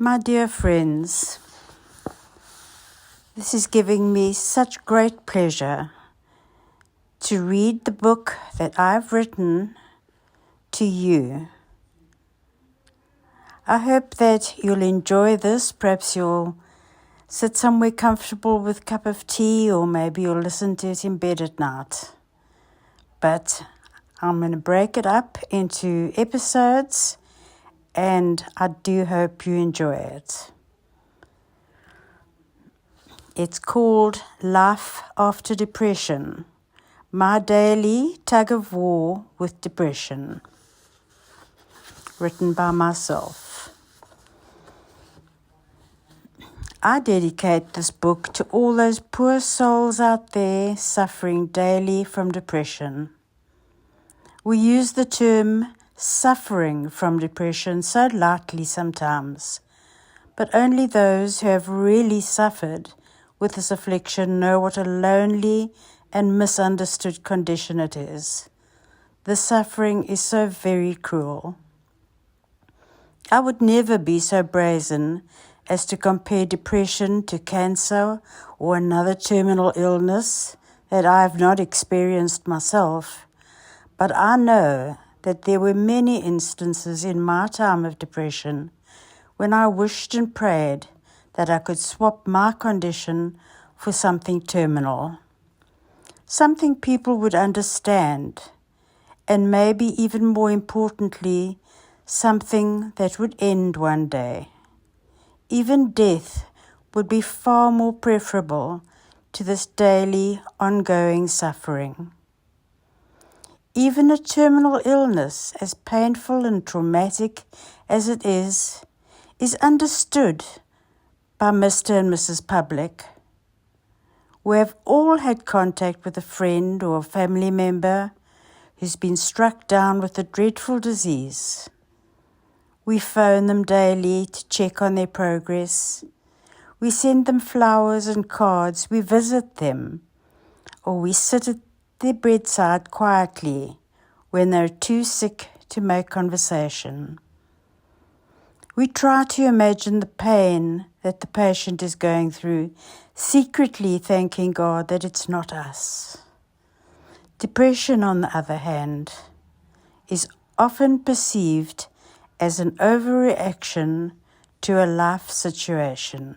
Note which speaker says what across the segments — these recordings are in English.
Speaker 1: My dear friends, this is giving me such great pleasure to read the book that I've written to you. I hope that you'll enjoy this. Perhaps you'll sit somewhere comfortable with a cup of tea, or maybe you'll listen to it in bed at night. But I'm going to break it up into episodes, and I do hope you enjoy it. It's called Life After Depression, My Daily Tug of War with Depression, written by myself. I dedicate this book to all those poor souls out there suffering daily from depression. We use the term suffering from depression so lightly sometimes, but only those who have really suffered with this affliction know what a lonely and misunderstood condition it is. The suffering is so very cruel. I would never be so brazen as to compare depression to cancer or another terminal illness that I have not experienced myself, but I know that there were many instances in my time of depression when I wished and prayed that I could swap my condition for something terminal, something people would understand, and maybe even more importantly, something that would end one day. Even death would be far more preferable to this daily, ongoing suffering. Even a terminal illness, as painful and traumatic as it is understood by Mr. and Mrs. Public. We have all had contact with a friend or a family member who's been struck down with a dreadful disease. We phone them daily to check on their progress. We send them flowers and cards. We visit them, or we sit at their bedside quietly when they're too sick to make conversation. We try to imagine the pain that the patient is going through, secretly thanking God that it's not us. Depression, on the other hand, is often perceived as an overreaction to a life situation.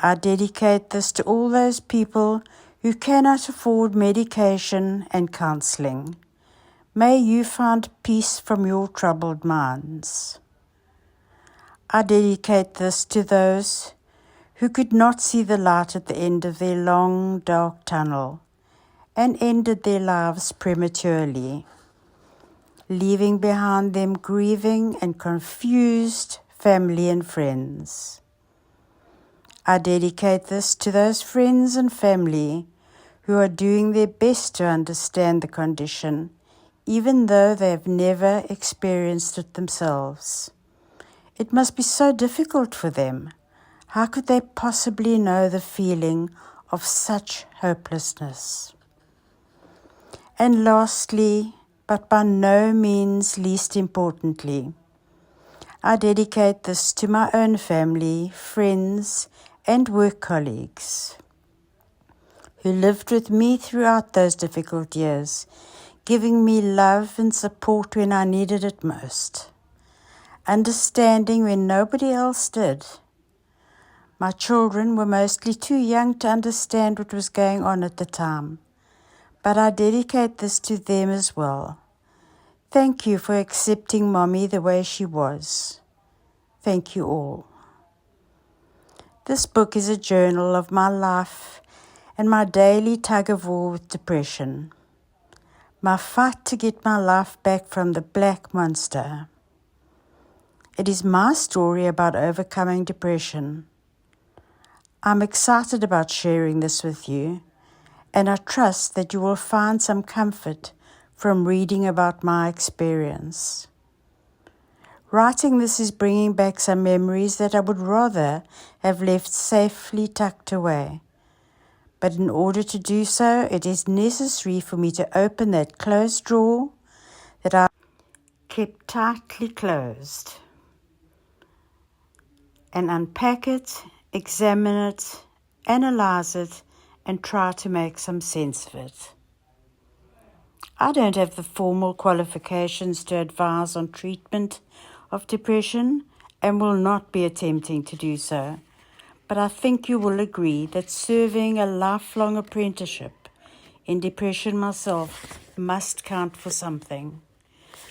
Speaker 1: I dedicate this to all those people who cannot afford medication and counseling. May you find peace from your troubled minds. I dedicate this to those who could not see the light at the end of their long, dark tunnel and ended their lives prematurely, leaving behind them grieving and confused family and friends. I dedicate this to those friends and family who are doing their best to understand the condition, even though they have never experienced it themselves. It must be so difficult for them. How could they possibly know the feeling of such hopelessness? And lastly, but by no means least importantly, I dedicate this to my own family, friends, and work colleagues who lived with me throughout those difficult years, giving me love and support when I needed it most, understanding when nobody else did. My children were mostly too young to understand what was going on at the time, but I dedicate this to them as well. Thank you for accepting Mommy the way she was. Thank you all. This book is a journal of my life and my daily tug of war with depression, my fight to get my life back from the black monster. It is my story about overcoming depression. I'm excited about sharing this with you, and I trust that you will find some comfort from reading about my experience. Writing this is bringing back some memories that I would rather have left safely tucked away. But in order to do so, it is necessary for me to open that closed drawer that I kept tightly closed. and unpack it, examine it, analyze it, and try to make some sense of it. I don't have the formal qualifications to advise on treatment of depression and will not be attempting to do so, but I think you will agree that serving a lifelong apprenticeship in depression myself must count for something.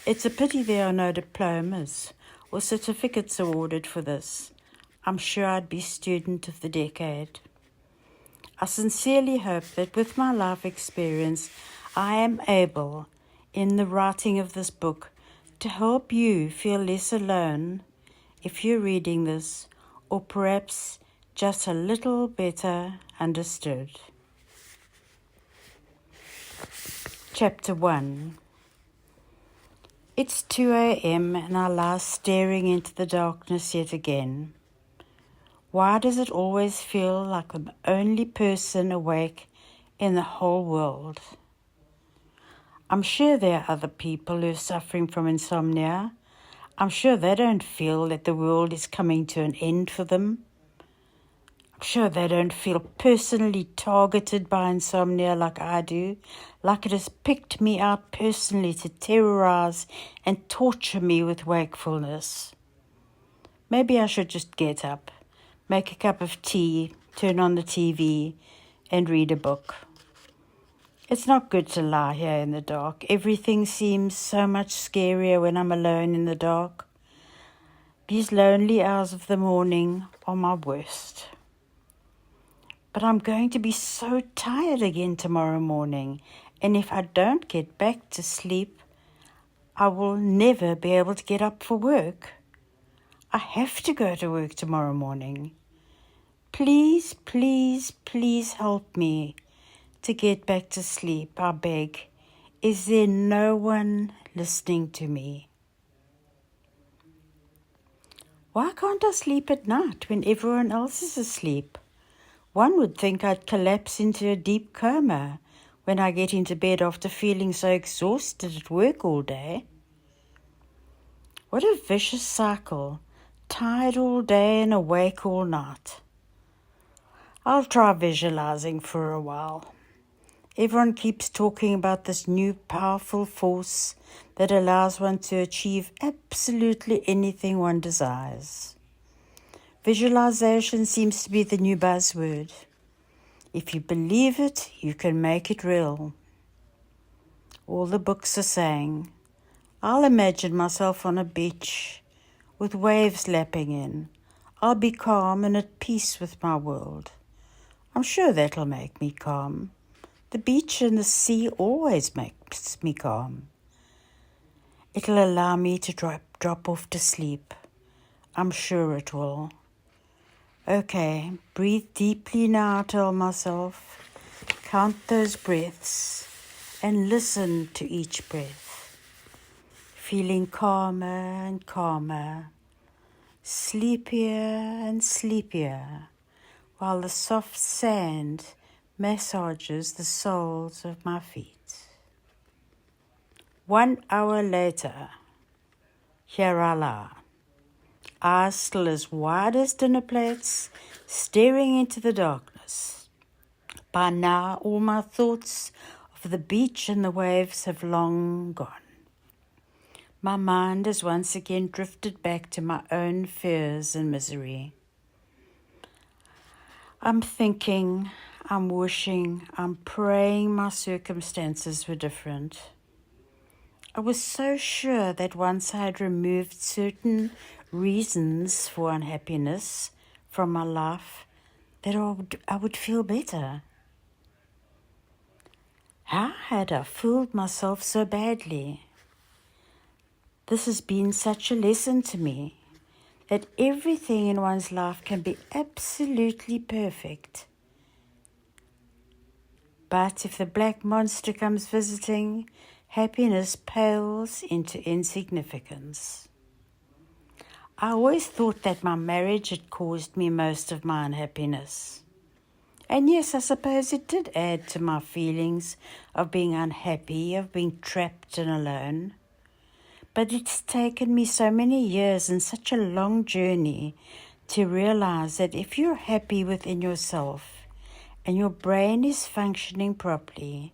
Speaker 1: It's a pity there are no diplomas or certificates awarded for this. I'm sure I'd be student of the decade. I sincerely hope that with my life experience, I am able, in the writing of this book, to help you feel less alone if you're reading this, or perhaps just a little better understood. Chapter 1. It's 2 a.m. and I lie staring into the darkness yet again. Why does it always feel like I'm the only person awake in the whole world? I'm sure there are other people who are suffering from insomnia. I'm sure they don't feel that the world is coming to an end for them. I'm sure they don't feel personally targeted by insomnia like I do, like it has picked me out personally to terrorize and torture me with wakefulness. Maybe I should just get up, make a cup of tea, turn on the TV, and read a book. It's not good to lie here in the dark. Everything seems so much scarier when I'm alone in the dark. These lonely hours of the morning are my worst. But I'm going to be so tired again tomorrow morning, and if I don't get back to sleep, I will never be able to get up for work. I have to go to work tomorrow morning. Please, please, please help me to get back to sleep, I beg. Is there no one listening to me? Why can't I sleep at night when everyone else is asleep? One would think I'd collapse into a deep coma when I get into bed after feeling so exhausted at work all day. What a vicious cycle, tired all day and awake all night. I'll try visualizing for a while. Everyone keeps talking about this new powerful force that allows one to achieve absolutely anything one desires. Visualization seems to be the new buzzword. If you believe it, you can make it real. All the books are saying, I'll imagine myself on a beach with waves lapping in. I'll be calm and at peace with my world. I'm sure that'll make me calm. The beach and the sea always makes me calm. It'll allow me to drop off to sleep. I'm sure it will. Okay, breathe deeply now, I tell myself. Count those breaths and listen to each breath. Feeling calmer and calmer, sleepier and sleepier, while the soft sand massages the soles of my feet. 1 hour later, here I lie, eyes still as wide as dinner plates, staring into the darkness. By now, all my thoughts of the beach and the waves have long gone. My mind has once again drifted back to my own fears and misery. I'm thinking, I'm wishing, I'm praying my circumstances were different. I was so sure that once I had removed certain reasons for unhappiness from my life, that I would feel better. How had I fooled myself so badly? This has been such a lesson to me, that everything in one's life can be absolutely perfect. But if the black monster comes visiting, happiness pales into insignificance. I always thought that my marriage had caused me most of my unhappiness. And yes, I suppose it did add to my feelings of being unhappy, of being trapped and alone. But it's taken me so many years and such a long journey to realize that if you're happy within yourself and your brain is functioning properly,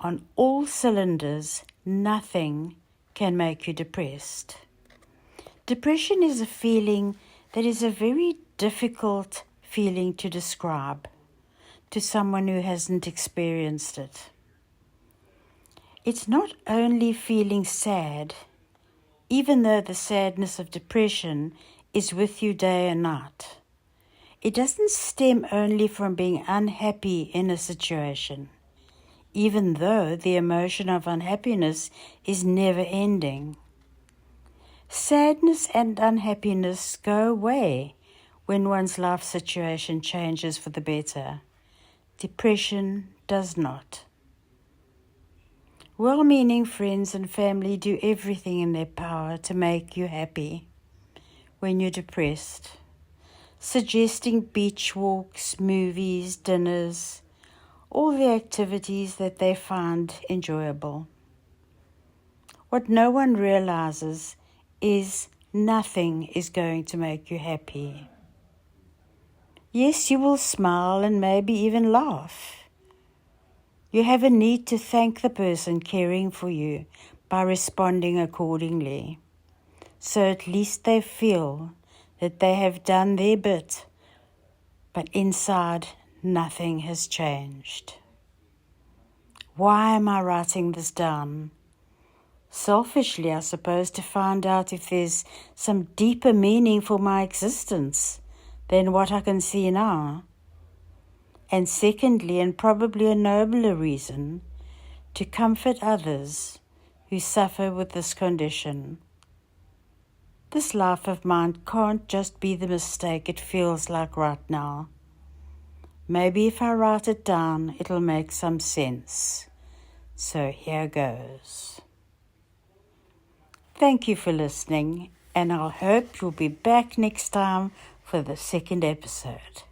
Speaker 1: on all cylinders, nothing can make you depressed. Depression is a feeling that is a very difficult feeling to describe to someone who hasn't experienced it. It's not only feeling sad, even though the sadness of depression is with you day and night. It doesn't stem only from being unhappy in a situation, even though the emotion of unhappiness is never ending. Sadness and unhappiness go away when one's life situation changes for the better. Depression does not. Well-meaning friends and family do everything in their power to make you happy when you're depressed, suggesting beach walks, movies, dinners, all the activities that they find enjoyable. What no one realizes is nothing is going to make you happy. Yes, you will smile and maybe even laugh. You have a need to thank the person caring for you by responding accordingly, so at least they feel that they have done their bit, but inside nothing has changed. Why am I writing this down? Selfishly, I suppose, to find out if there's some deeper meaning for my existence than what I can see now. And secondly, and probably a nobler reason, to comfort others who suffer with this condition. This life of mine can't just be the mistake it feels like right now. Maybe if I write it down, it'll make some sense. So here goes. Thank you for listening, and I hope you'll be back next time for the second episode.